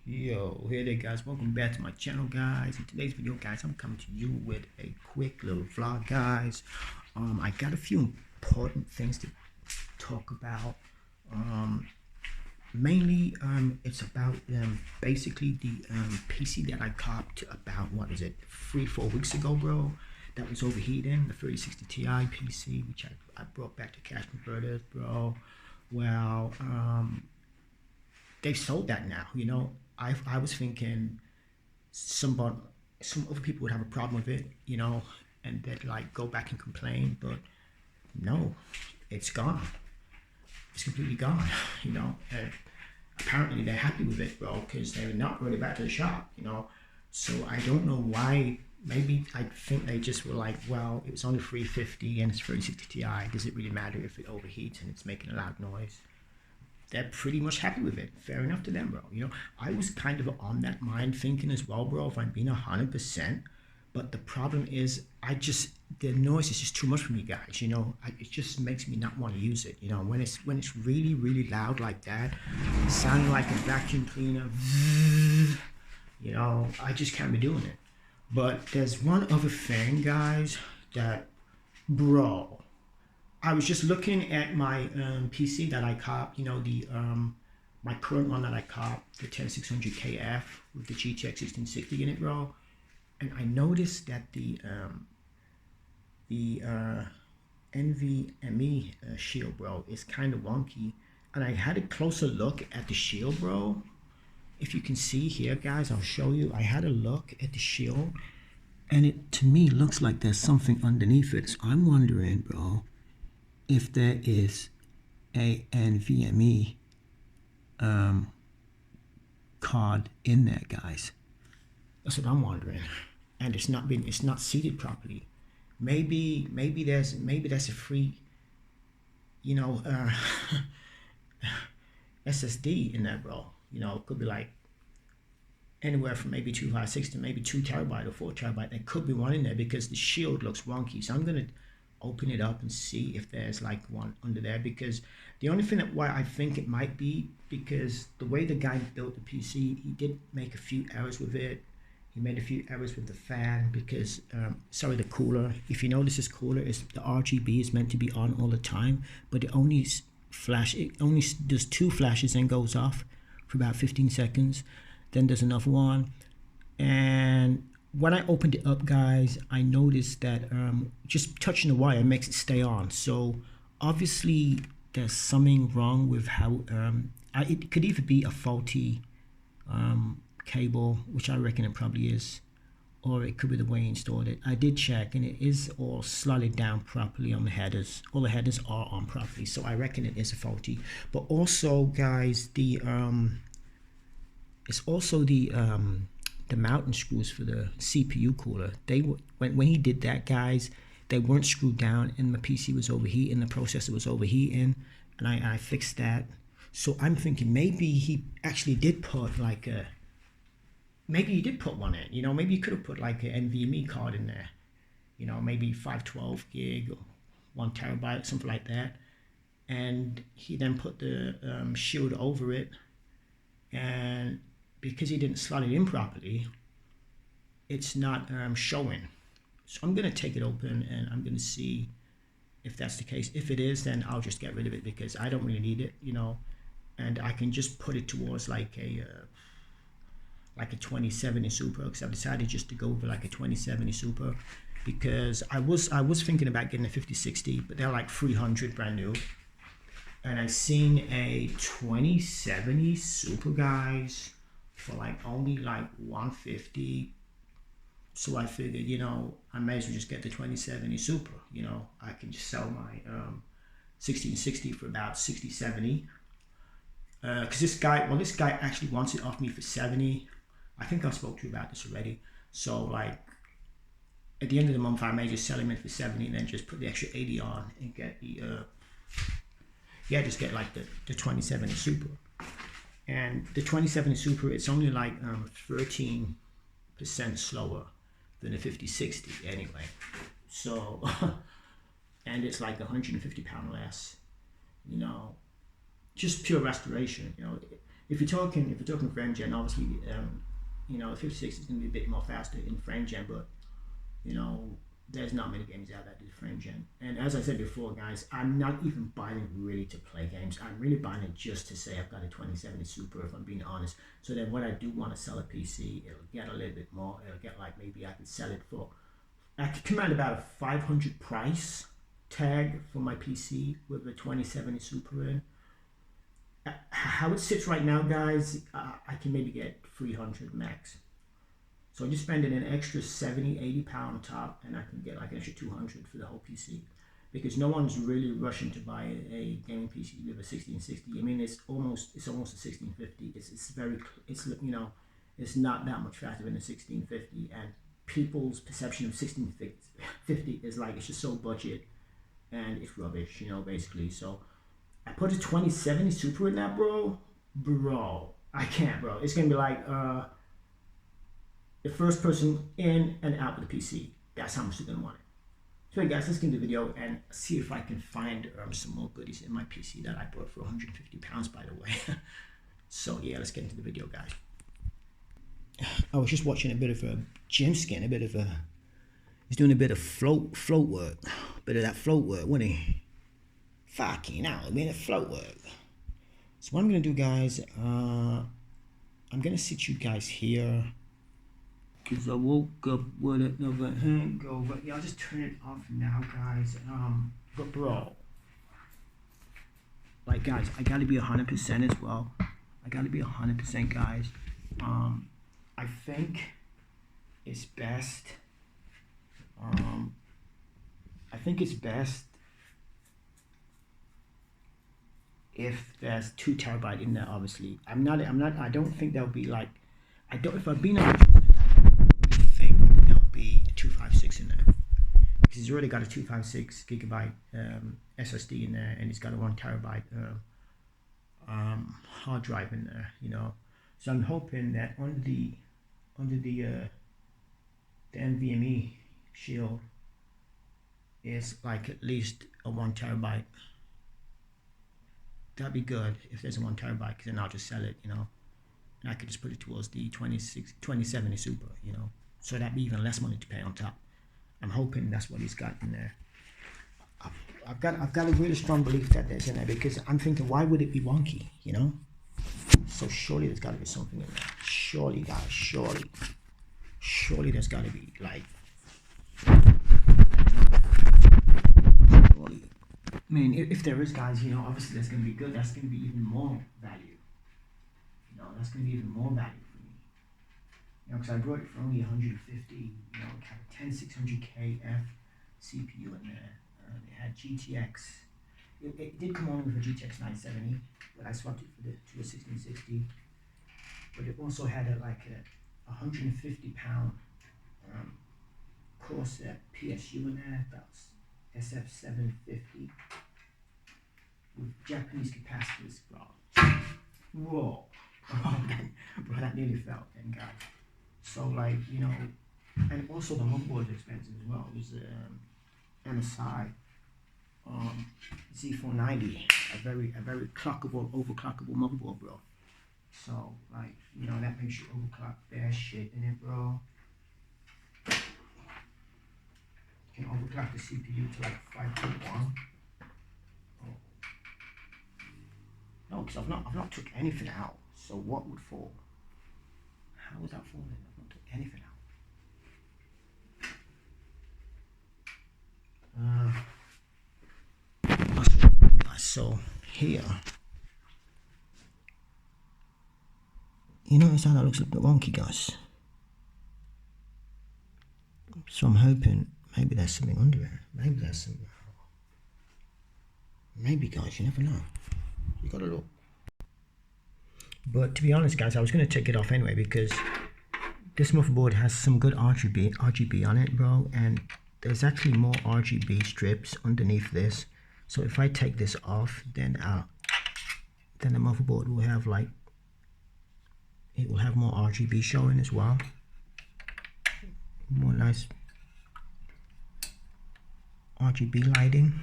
Yo, hey there guys, welcome back to my channel guys. In today's video guys, I'm coming to you with a quick little vlog guys. I got a few important things to talk about. Um, Mainly it's about basically the PC that I copped about, what is it, 3-4 weeks ago, bro. That was overheating, the 3060 Ti PC, which I brought back to Cash Converters, bro. Well, they've sold that now. I was thinking somebody, some other people would have a problem with it, and they'd like go back and complain, but no, it's gone. It's completely gone. Apparently they're happy with it, bro, because they're not going back to the shop. So I don't know why. Maybe I think they just were like, well, it was only 350 and it's 3060 Ti. Does it really matter if it overheats and it's making a loud noise? They're pretty much happy with it. Fair enough to them, bro. I was kind of on that mind thinking as well, bro, if I'm being 100%. But the problem is, the noise is just too much for me, guys. It just makes me not want to use it. When it's really, really loud like that, sounding like a vacuum cleaner, I just can't be doing it. But there's one other thing, guys, that, bro, I was just looking at my PC that I copped, my current one that I copped, the 10600KF with the GTX 1660 in it, bro. And I noticed that the NVMe shield, bro, is kind of wonky. And I had a closer look at the shield, bro. If you can see here, guys, I'll show you. I had a look at the shield, and it, to me, looks like there's something underneath it. So I'm wondering, bro, if there is a NVMe card in there, guys. That's what I'm wondering. And it's not seated properly. Maybe that's a free, SSD in there, bro. It could be like anywhere from maybe 256 to maybe 2 TB or 4 TB. There could be one in there because the shield looks wonky. So I'm gonna open it up and see if there's like one under there, because the only thing why I think it might be, because the way the guy built the PC, he did make a few errors with it. He made a few errors with the fan because, the cooler. If you notice, this cooler is the RGB is meant to be on all the time, but it only does 2 flashes and goes off for about 15 seconds. Then there's another one, and when I opened it up, guys, I noticed that just touching the wire makes it stay on. So obviously there's something wrong with how it could either be a faulty cable, which I reckon it probably is, or it could be the way he installed it. I did check, and it is all slotted down properly on the headers. All the headers are on properly, so I reckon it is a faulty. But also, guys, it's also the mounting screws for the CPU cooler. They were, when he did that, guys, they weren't screwed down, and my PC was overheating. The processor was overheating, and I fixed that. So I'm thinking maybe he actually did put like maybe he did put one in. Maybe he could have put like an NVMe card in there. Maybe 512 gig or 1 TB, something like that. And he then put the shield over it, and because he didn't slot it in properly, it's not showing. So I'm gonna take it open and I'm gonna see if that's the case. If it is, then I'll just get rid of it because I don't really need it, and I can just put it towards like a 2070 Super, because I've decided just to go with like a 2070 Super, because I was thinking about getting a 5060, but they're like 300 brand new. And I seen a 2070 Super, guys, for like only like 150. So I figured, I may as well just get the 2070 Super. I can just sell my 1660 for about 60, 70. Because this guy actually wants it off me for 70. I think I spoke to you about this already. So like at the end of the month, I may just sell him in for 70 and then just put the extra 80 on and get the just get like the 2070 Super. And the 2070 Super, it's only like 13% slower than the 5060 anyway. So, and it's like 150 pound less. Just pure restoration. if you're talking frame gen, obviously, you know, the 56 is going to be a bit more faster in frame gen, but you know, there's not many games out that do frame gen. And as I said before, guys, I'm not even buying it really to play games. I'm really buying it just to say I've got a 2070 Super, if I'm being honest. So then when I do want to sell a PC, it'll get a little bit more. It'll get like, maybe I could sell it for, I could command about a 500 price tag for my PC with the 2070 Super in. How it sits right now, guys, I can maybe get 300 max. So I'm just spending an extra 70, 80 pound on top, and I can get like an extra 200 for the whole PC, because no one's really rushing to buy a gaming PC with a 1660. I mean, it's almost a 1650. It's you know, it's not that much faster than a 1650, and people's perception of 1650 is like, it's just so budget, and it's rubbish, you know, basically. So I put a 2070 Super in that, bro. I can't, bro. It's gonna be like the first person in and out with the PC. That's how much they're gonna want it. So guys, let's get into the video and see if I can find some more goodies in my PC that I bought for 150 pounds, by the way. So yeah, let's get into the video, guys. I was just watching a bit of a Jim Skin, he's doing a bit of float work, a bit of that float work, wasn't he? Fucking hell, I mean, a float work. So what I'm gonna do, guys, I'm gonna sit you guys here, because I woke up with another hangover. Yeah, I'll just turn it off now, guys. But bro, like, guys, I gotta be 100% as well. I gotta be 100%, guys. I think it's best. I think it's best if there's 2 terabyte in there. Obviously, I don't think there'll be like, if I've been honest, I think there'll be a 256 in there, because he's already got a 256 gigabyte SSD in there, and he's got a 1 terabyte hard drive in there, you know. So I'm hoping that under the NVMe shield is like at least a 1 terabyte. That'd be good if there's a 1 terabyte, because then I'll just sell it, you know, and I could just put it towards the 2070 Super, you know, so that'd be even less money to pay on top. I'm hoping that's what he's got in there. I've got a really strong belief that there's in there, because I'm thinking, why would it be wonky, you know? So surely there's got to be something in there. Surely, guys, surely there's got to be, like, surely. I mean, if there is, guys, you know, obviously that's going to be good. That's going to be even more value. You know, that's going to be even more value for me. You know, because I brought it for only 150. You know, it had a 10600KF CPU in there. It had GTX. It did come on with a GTX 970, but I swapped it to a 1660. But it also had a 150 pound Corsair PSU in there. That was SF750 with Japanese capacitors, bro. Whoa, bro, that nearly fell, and guys. So, like, you know, and also the motherboard is expensive as well. It was MSI Z490, a very clockable, overclockable motherboard, bro. So, like, you know, that makes you overclock that shit in it, bro. You can overclock the CPU to like 5.1. Oh. No, because I've not took anything out. So what would fall? How was that falling? I've not took anything out. So here, you notice how that looks a bit wonky, guys. So I'm hoping maybe there's something under it. Maybe there's something. Maybe, guys, you never know. You gotta look. But to be honest, guys, I was gonna take it off anyway, because this motherboard has some good RGB on it, bro, and there's actually more RGB strips underneath this. So if I take this off, then the motherboard will have it will have more RGB showing as well. More nice RGB lighting.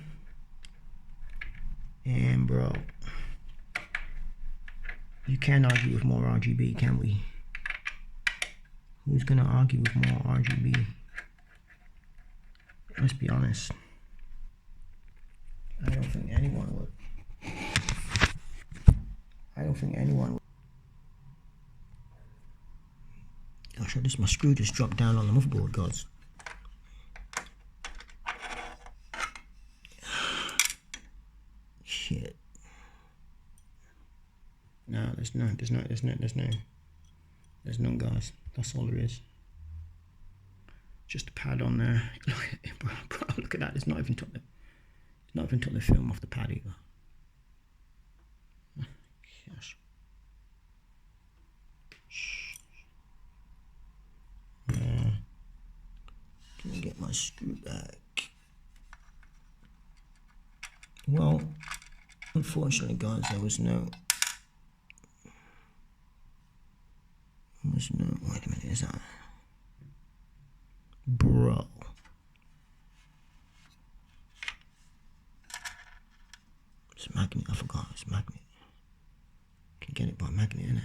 And bro, You can't argue with more RGB, can we? Who's gonna argue with more RGB? Let's be honest. I don't think anyone would. I don't think anyone would. Gosh, my screw just dropped down on the motherboard, guys. Shit. No, there's none, guys. That's all there is. Just a pad on there. Bro, look at that. It's not even took the film off the pad either. Yes. Yeah. Can I get my screw back? Well, unfortunately, guys, there was no. Wait a minute, is that? Bro. It's a magnet, I forgot, it's a magnet. Can get it by magnet, innit?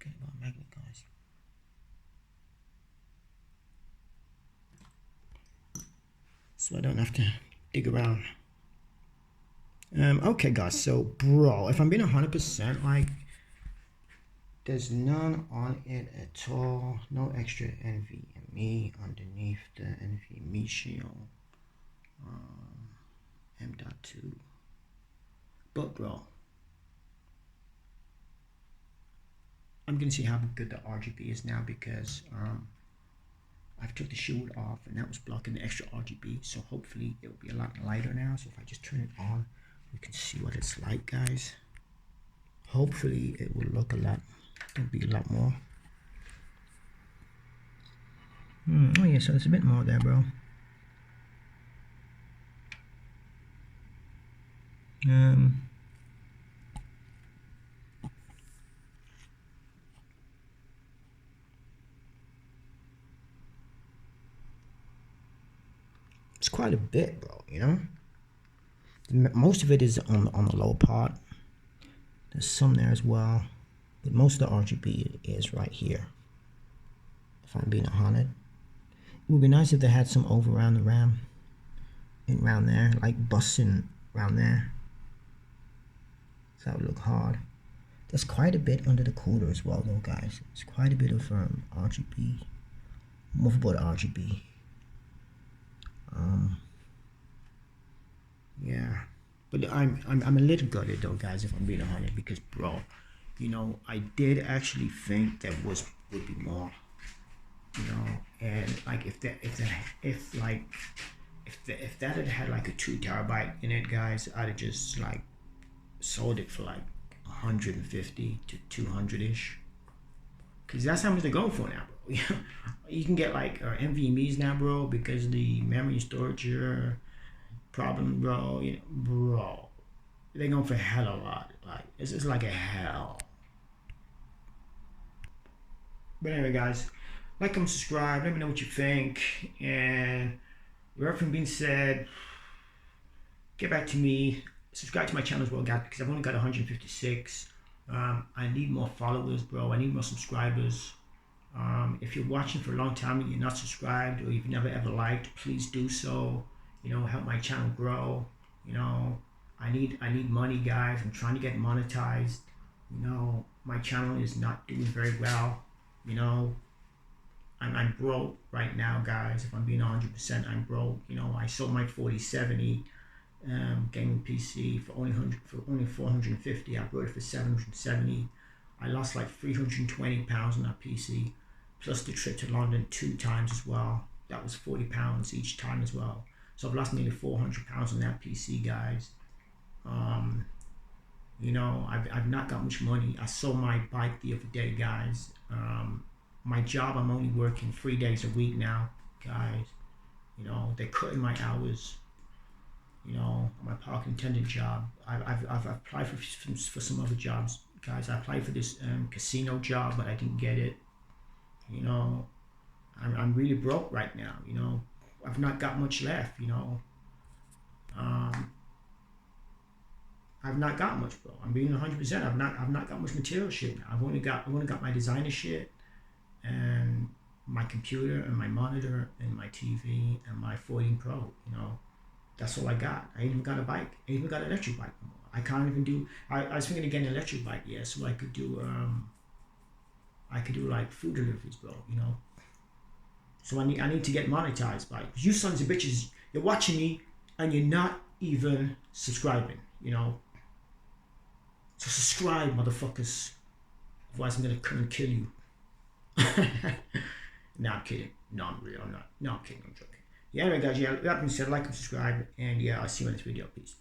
Get it by magnet, guys. So I don't have to dig around. Okay, guys, so, bro, if I'm being 100%, like, there's none on it at all. No extra NVMe underneath the NVMe shield. M.2. But bro, I'm gonna see how good the RGB is now because I've took the shield off and that was blocking the extra RGB. So hopefully it will be a lot lighter now. So if I just turn it on, we can see what it's like, guys. Hopefully it will look a lot. It'll be a lot more. Oh yeah, so there's a bit more there, bro. It's quite a bit, bro, you know? Most of it is on the lower part. There's some there as well. But most of the RGB is right here. If I'm being honest. It would be nice if they had some over around the RAM. And around there, like busting around there. So that would look hard. There's quite a bit under the cooler as well though, guys. It's quite a bit of RGB. Motherboard RGB. Yeah. But I'm a little gutted though, guys, if I'm being honest, because bro, you know, I did actually think there would be more. You know, and like if that had had like a 2 terabyte in it, guys, I'd have just like sold it for like 150 to 200 ish, because that's how much they're going for now, bro. You can get like NVMe's now, bro, because the memory storage problem, bro. You know, bro, they're going for hell a lot. Like it's like a hell. But anyway, guys, like and subscribe. Let me know what you think. And with everything being said, get back to me. Subscribe to my channel as well, guys, because I've only got 156. I need more followers, bro. I need more subscribers. If you're watching for a long time and you're not subscribed or you've never ever liked, please do so. You know, help my channel grow. You know, I need money, guys. I'm trying to get monetized. You know, my channel is not doing very well. You know, I'm broke right now, guys. If I'm being 100%, I'm broke. You know, I sold my 4070 gaming PC for only 450. I bought it for 770. I lost like 320 pounds on that PC, plus the trip to London 2 times as well. That was 40 pounds each time as well. So I've lost nearly 400 pounds on that PC, guys. You know, I've not got much money. I sold my bike the other day, guys. My job, I'm only working 3 days a week now, guys. You know, they're cutting my hours. You know, my park attendant job. I've applied for some other jobs, guys. I applied for this casino job, but I didn't get it. You know, I'm really broke right now. You know, I've not got much left. You know, I've not got much, bro. I'm being 100%. I've not got much material shit now. I've only got my designer shit and my computer and my monitor and my TV and my 14 Pro. You know, that's all I got. I ain't even got a bike. I ain't even got an electric bike no more. I can't even do. I was thinking of getting an electric bike, yeah, so I could do like food deliveries, bro. You know. So I need to get monetized by it. You sons of bitches, you're watching me and you're not even subscribing. You know. So subscribe, motherfuckers. Otherwise, I'm gonna come and kill you. No, I'm kidding. No, I'm real. I'm not. No, I'm kidding. I'm joking. Yeah, anyway, guys. Yeah, that being said, like and subscribe, and yeah, I'll see you in this video. Peace.